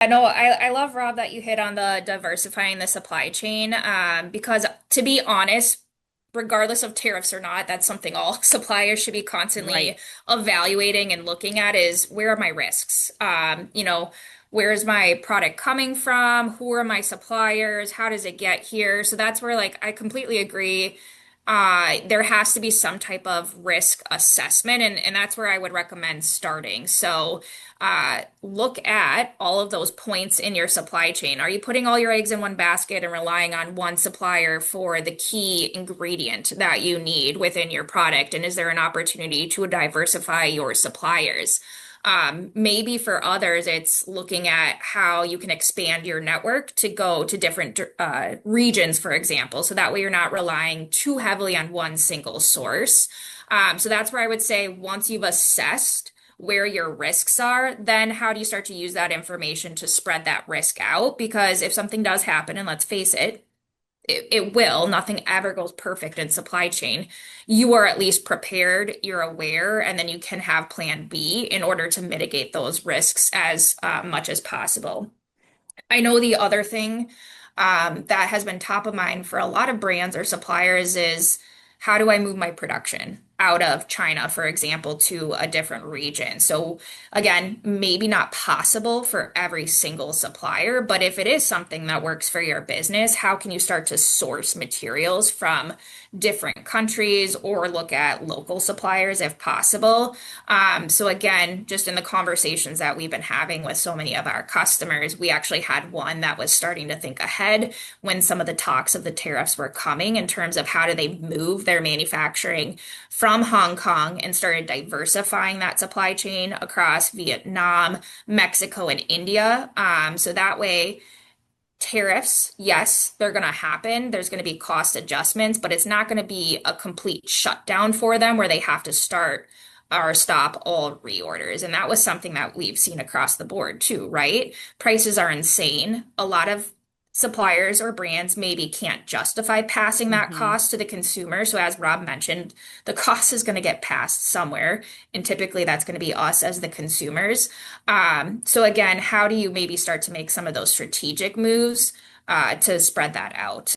I know I love Rob that you hit on the diversifying the supply chain because to be honest, regardless of tariffs or not, that's something all suppliers should be Right. constantly evaluating and looking at is where are my risks? Where is my product coming from? Who are my suppliers? How does it get here? So that's where like I completely agree. There has to be some type of risk assessment, and that's where I would recommend starting. So look at all of those points in your supply chain. Are you putting all your eggs in one basket and relying on one supplier for the key ingredient that you need within your product? And is there an opportunity to diversify your suppliers? Maybe for others, it's looking at how you can expand your network to go to different regions, for example. So that way you're not relying too heavily on one single source. So that's where I would say once you've assessed where your risks are, then how do you start to use that information to spread that risk out? Because if something does happen, and let's face it, it will. Nothing ever goes perfect in supply chain. You are at least prepared, you're aware, and then you can have plan B in order to mitigate those risks as much as possible. I know the other thing that has been top of mind for a lot of brands or suppliers is how do I move my production out of China, for example, to a different region? So, again, maybe not possible for every single supplier, but if it is something that works for your business, how can you start to source materials from different countries or look at local suppliers if possible? So again, just in the conversations that we've been having with so many of our customers, we actually had one that was starting to think ahead when some of the talks of the tariffs were coming in terms of how do they move their manufacturing from Hong Kong and started diversifying that supply chain across Vietnam, Mexico, and India. So that way, tariffs, yes, they're going to happen. There's going to be cost adjustments, but it's not going to be a complete shutdown for them where they have to start or stop all reorders. And that was something that we've seen across the board too, right? Prices are insane. A lot of suppliers or brands maybe can't justify passing that Hmm. cost to the consumer. So as Rob mentioned, the cost is going to get passed somewhere, and typically that's going to be us as the consumers. So again, how do you maybe start to make some of those strategic moves to spread that out?